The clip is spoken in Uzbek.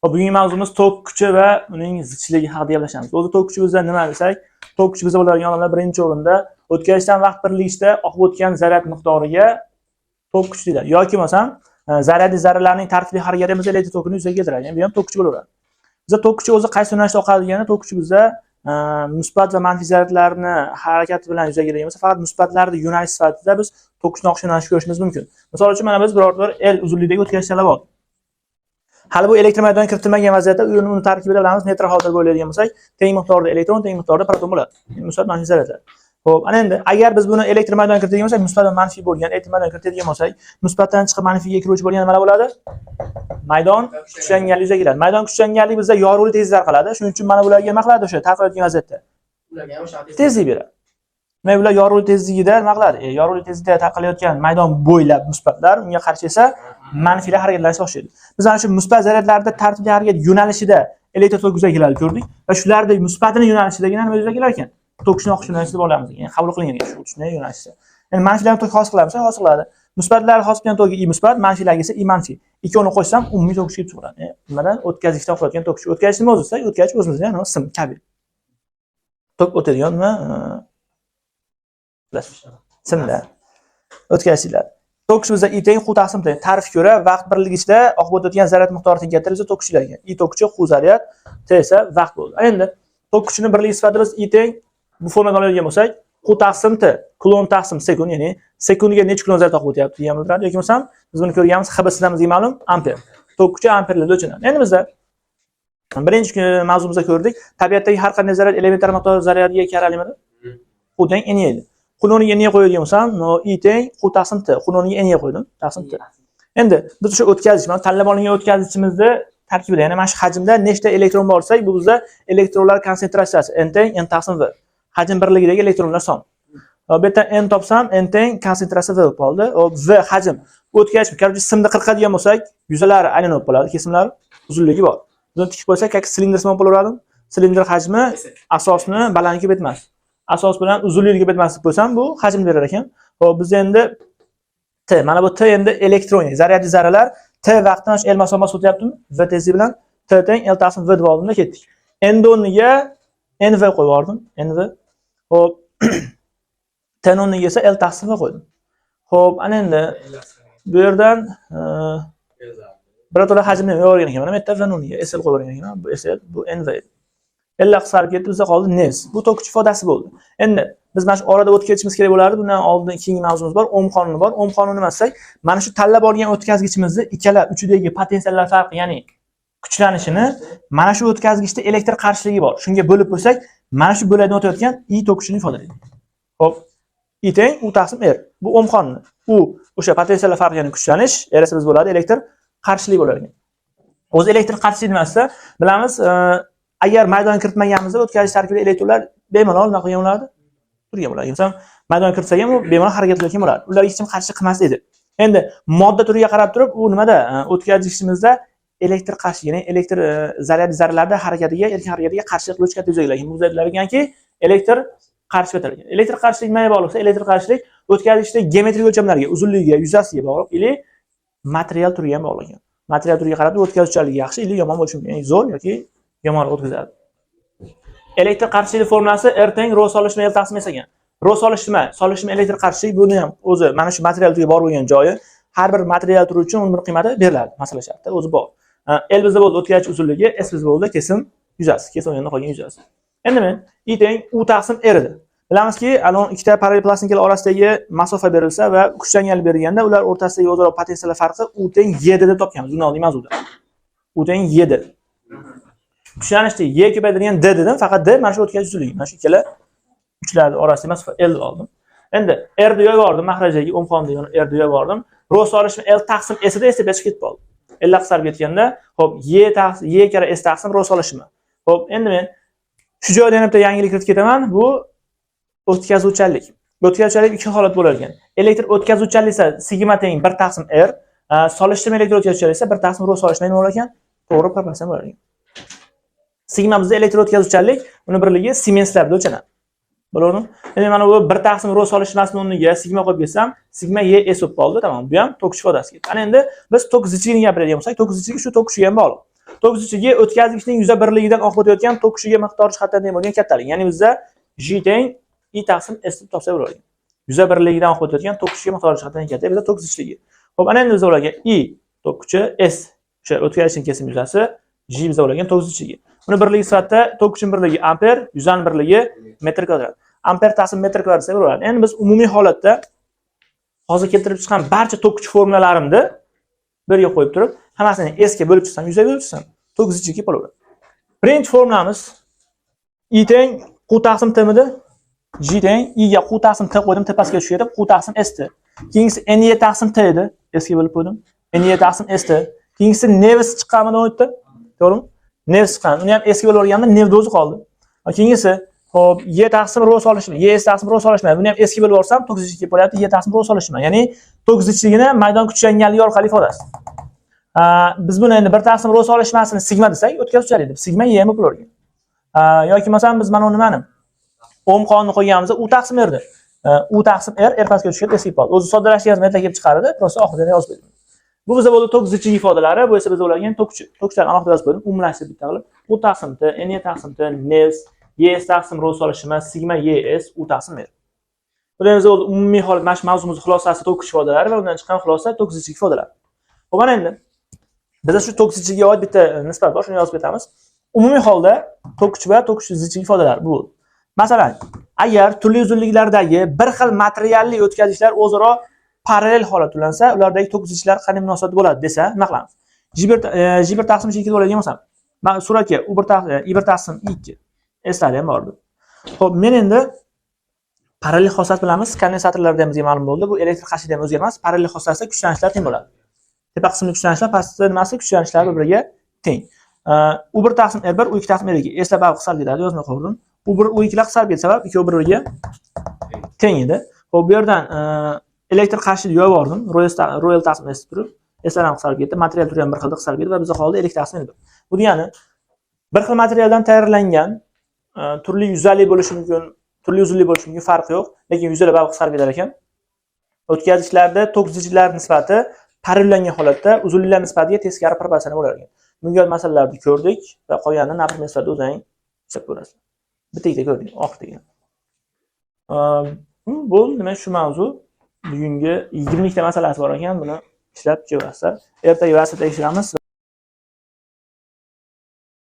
Hop, bugungi mavzumiz tok kuchi va uning zichligi haqida gaplashamiz. O'zi tok kuchi bizda nima desak, tok kuchi bizda bo'ladigan olamlar birinchi o'rinda o'tkazishdan vaqt birligida oqib o'tgan zaryad miqdoriga tok kuchi deyiladi. Yoki bo'lmasam zaryadli zarralarning tartibli harakati bizda elektr tokini yuzaga keltiradi. Ya'ni bu ham tok kuchi bo'laveradi. Bizda tok kuchi o'zi qaysi yo'nalishda oqadigani, tok kuchi bizda musbat va manfiy zaryadlarni harakati bilan yuzaga kelgan bo'lsa, faqat musbatlarni yo'nalish sifatida biz tok kuchining oqish yo'nalishini ko'rishimiz mumkin. Misol uchun mana biz biror bir L uzunlikdagi o'tkazish talab oldik. Hali bu elektr maydoniga kiritilmagan vaziyatda uni tarkibida bilamiz neytral holatda bo'ladigan bo'lsak, teng miqdorda elektron, teng miqdorda proton bo'ladi. Musbat manfiy zaryadlar. Xo'p, ana endi agar biz buni elektr maydoniga kiritadigan bo'lsak, musbat va manfiy bo'lgan elektr maydoniga kiritadigan bo'lsak, musbatdan chiqib manfiyga kiruvchi bo'lgan nimalar bo'ladi? Maydon kuchlanganligi yuzaga keladi. Maydon kuchlanganligi bizda yorug'lik tezlik qiladi. Shuning uchun mana bularga nima qiladi o'sha tarqalayotgan vaziyatda? Ularga ham o'sha tezlik beradi. Mana bular yorug'lik tezligida nima qiladi? Yorug'lik tezligida tarqalayotgan maydon bo'ylab musbatlar, unga qarshi esa manfiylar harakatlanishni boshlaydi. Biz ana shu musbat zaryadlarda tartibli harakat yo'nalishida elektr tok yuzaga keladi ko'rdik va shularda musbatini yo'nalishidagina nima yuzaga kelar ekan? Tok kuchini oqish yo'nalishida olamiz. Ya'ni qabul qilingan shu kuchni yo'nalishida. Ya'ni manfiylarni tok hosil qilamiz, hosil qiladi. Musbatlar hosil qilgan toki I musbat, manfiylarga esa I manfiy. Ikkovini qo'shsam umumiy tok kuchi chiqadi. Nimadan o'tkazishdan oqayotgan tok kuchi. O'tkazish nima o'zida? O'tkazish o'zimizda nima sim kabel. Tok o'tadigan nima? Simda o'tkazishlar. Tok kuchi bizda I teng Q taqsim teng. Ta'rifga ko'ra vaqt birligida oqib o'tadigan zaryad miqdori tengga tok kuchilarga. I tok kuchi Q zaryad, T esa vaqt bo'ldi. Endi tok kuchini birligi sifatida biz I teng bu formada oladigan bo'lsak, Q taqsim T, kulon taqsim sekund, ya'ni sekundiga necha kulon zaryad oqib o'tyapti degan bildiradi. Yoki bo'lmasam biz buni ko'rganmiz, HB-sidan bizga ma'lum amper. Tok kuchi amperlarda o'lchanadi. Endi bizda birinchi mavzumizda ko'rdik, tabiatdagi har qanday zaryad elementar miqdor zaryadiga karalimidi? Q teng N edi. Quloniga N qo'yadigan bo'lsam, I teng Q taqsim T. Quloniga N qo'ydim, taqsim T. Endi biz o'sha o'tkazish, mana tanlab olingan o'tkazichimizni tarkibida, ya'ni mana shu hajmda nechta elektron bor bo'lsa, bu bizda elektronlar konsentratsiyasi N teng N taqsim V. Hajm birligidagi elektronlar soni. Bu yerda N topsam, N teng konsentratsiya V bo'lib qoldi. V hajm. O'tkazish, korоче, simni qirqadigan bo'lsak, yuzalari aylanib qoladi, kesimlari uzunligi bor. Buni tikib qo'ysak, как silindr simon bo'laveradi. Silindr hajmi asosni balandligi ko'p etmas. Asos bilan uzunligiga betmas deb qo'ysam, bu hajm berar ekan. Xo'p, biz endi T, mana bu T endi elektron, zaryadli zarralar T vaqtdan shu L masofasi o'tyaptimi? V tezligi bilan T teng L taqsim V deb oldimda ketdik. Endi o'rniga NV qo'yib yubordim, NV. Xo'p, T o'rniga esa L taqsim V qo'ydim. Xo'p, ana endi bu yerdan birato'la hajmni yo'rgan ekan. Mana bu yerda V o'rniga SL qo'yib yuborgan ekan. Bu SL, bu NV. Ella qisqarib ketdi, bizda qoldi nes. Bu tok kuchi ifodasi bo'ldi. Endi biz mana shu orada o'tkazishimiz kerak bo'lardi. Bundan oldin ikkinchi mavzumiz bor, Ohm qonuni bor. Ohm qonuni nima desak, mana shu tanlab olgan o'tkazgichimizni ikkala uchidagi potensiallar farqi, ya'ni kuchlanishini mana shu o'tkazgichda elektr qarshiligi bor. Shunga bo'lib bo'lsak, mana shu bo'ladan o'tayotgan I tok kuchini ifodalaydi. Xo'p, I teng U taqsim R. Bu Ohm qonuni. U o'sha potensiallar farqi, ya'ni kuchlanish, R esa biz bo'ladi elektr qarshilik bo'lar ekan. O'zi elektr qarshilik nima desa, bilamiz, agar maydonga kiritmaganimizda o'tkazish tarkibida elektronlar bemalol nima qilgan bo'lardi? Turgan bo'lardi. Masalan, maydonga kiritsak ham u bemalol harakat qilayotgan bo'lardi. Ularga hech kim qarshilik qilmas edi. Endi modda turiga qarab turib, u nimada? O'tkazgichimizda elektr qarshilik, ya'ni elektr zaryadli zarralarda harakatiga, erkin harakatiga qarshilik qiluvchi katta yuzaga kelgan. Bu zaryadlar ekanki, elektr qarshilik berar ekan. Elektr qarshilik nimaga bog'liq bo'lsa, elektr qarshilik o'tkazgichda geometrik o'lchamlarga, uzunligiga, yuzasiga bog'liq, yoki material turiga ham bog'liq ekan. Material turiga qarab o'tkazuvchanligi yaxshi, yoki yomon bo'lishi mumkin. Ya'ni zo'r yoki yomonroq o'tkazadi. Elektr qarshilik formulasi R teng rho solishma L taqsim S ekan. Rho solishma elektr qarshilik, buni ham o'zi mana shu material turiga borib bo'lgan joyi, har bir material turi uchun uni bir qiymati beriladi. Masala shartda o'zi bor. L bizda bo'ldi o'tkazgich uzunligi, S bizda bo'ldi kesim yuzasi, kesim o'yinda qolgan yuzasi. Endi men I teng U taqsim R edi. Bilamizki, alon ikkita parallel plastinkalar orasidagi masofa berilsa va kuchlanganlik berilganda, ular o'rtasidagi o'zaro potensial farqi U teng Y deb topganmiz. Buni oldin mavzuda. U teng Y deb. Kuchlanishda Y ko'paytirgan D dedim, faqat D mana shu o'tkazish uzunligi. Mana shu ikkala uchlar orasidagi masofa L oldim. Endi R deb yubordim, mahrajdagi Ohm qonuniga R deb yubordim. Rho solishma L taqsim S da S deb ketib qoldi. L qisqarib ketganda, xo'p, Y kara S taqsim rho solishma. Xo'p, endi men shu joyda yana bitta yangilik kiritib ketaman. Bu o'tkazuvchanlik. O'tkazuvchanlik ikki holat bo'lar ekan. Elektr o'tkazuvchanlik esa sigma teng 1 taqsim R, solishtirma elektr o'tkazuvchanlik esa 1 taqsim rho solishma nima bo'lar ekan? To'g'ri proporsiya bo'lar ekan. Sigma bizda elektr o'tkazuvchanlik, uni birligi siemenslarda o'lchanadi. Bo'ladimi? Endi mana bu 1 taqsim rho solishmasini o'rniga sigma qo'yib ketsam, sigma Y S bo'lib qoldi, tamom. Bu ham tok kuch ifodasi ketdi. Ana endi biz tok zichligini gapiradigan bo'lsak, tok zichligi shu tok kuchiga ham bog'liq. tok zichiga o'tkazgichning %1ligidan oqib o'tayotgan tok kuchiga miqdori jihatdan teng bo'lgan kattalik. Ya'ni bizda G teng I taqsim S deb topsak bo'laveradi. %1ligidan oqib o'tayotgan tok kuchiga miqdori jihatdan teng kattalik bizda tok zichligi. Xo'p, ana endi bizda bo'lagan I tok kuchi, S o'sha o'tkazgichning kesim yuzasi, G bizda bo'lagan tok zichligi. Uni birligi sifatida tok kuchining birligi amper, yuzani birligi metr kvadrat. Amper taqsim metr kvadrat desa bo'laveradi. Endi biz umumiy holatda hozir keltirib chiqqan barcha tok kuch formulalarimni birga qo'yib turib, hammasini S ga bo'lib chiqsam, yuzaga bo'lib chiqsam, tok zichiga bo'laveradi. Birinchi formulamiz I teng Q taqsim T midi? G teng I ga Q taqsim T qo'ydim, tepasiga tushib ketib, Q taqsim S T. Keyingisi NE taqsim T edi, S ga bo'lib qo'ydim. NE taqsim S T. Keyingisi nevis chiqqanmi o'tdi? To'g'rimi? Nevis chiqqan. Uni ham S ga bo'lib olganda nevda o'zi qoldi. Keyingisi hop, Y taqsim rho solishma, YS taqsim rho solishma. Buni ham S ga bo'lib olsam, tok zichiga bo'lyapti, Y taqsim rho solishma. Ya'ni tok zichligini maydon kuchayganligi orqali ifodasi. Biz buni endi bir taqsim rho solishmasini sigma desak, o'tkazuvchilar edi. Sigma Y bo'lib o'rgan. Yoki masalan biz mana nimani Ohm qonuni qo'yganimizda U taqsim R edi. U taqsim R pastga tushib S ga qoldi. O'zi soddalashtirib erta kelib chiqaradi, prosta oxirida yozib qo'ydim. Bu bizda bo'ldi tok zichlik ifodalari, bu esa bizda bo'lgan tok kuchi. Tok kuchlarni alohida yozib qo'ydim, umumlashtirib bitta qilib. U taqsim T, NE taqsim T, nevs, YS taqsim rho solishma, sigma YS, U taqsim R. Bular bizda bo'ldi umumiy holat, mana shu mavzumizning xulosasi tok kuch ifodalari va undan chiqqan xulosa tok zichlik ifodalari. Xo'p, mana endi bizda shu tok zichligiga oid bitta nisbat bor, shuni yozib ketamiz. Umumiy holda tok kuch va tok kuch zichlik ifodalari bu. Masalan, agar turli uzunliklardagi bir xil materialli o'tkazgichlar o'zaro parallel holatda ulansa, ulardagi tok zichlar qanday munosabat bo'ladi desa, nima qilamiz? J1 taqsim 2 bo'ladigan bo'lsa, mana suratga I1 taqsim 2 eslari ham bor edi. Xo'p, men endi parallel xosiyat bilamiz, kondensatorlarda ham bizga ma'lum bo'ldi. Bu elektr qarshida ham o'zgarmas, parallel xosiyatda kuchlanishlar teng bo'ladi. Tepa qismli kuchlanishlar, pastda nimasi kuchlanishlar bir-biriga teng. U1 taqsim R1, U2 taqsim R2. Eslab qisqarib ketadi, yozmay qo'ydim. U1 U2 lar qisqarib ketsa sabab ikkovi bir-biriga teng edi. Xo'p, bu yerdan elektr qarshida yo'q bordim. Royal taqsim S turib, Slar ham qisqarib ketdi. Material turi ham bir xilda qisqarib ketdi va bizda qoldi elektr taqsim R1. Bu degani bir xil materialdan tayyorlangan turli yuzali bo'lishi mumkin, turli uzunlik bo'lishi mumkin, farqi yo'q, lekin yuzalar baribir qisqarib ketar ekan. O'tkazgichlarda tok zichlar nisbati parallellangan holatda uzunliklar nisbatiga teskari proporsional bo'lar ekan. Bunga masalalarni ko'rdik va qolganini naprimер sifatida o'zing hisob ko'rasiz. Bitta ko'rdik, oxirida. Bu nima shu mavzu bugungi 20 ta masalasi bor ekan, buni ishlab ko'rasizlar. Ertaga vasiyat tekshiramiz.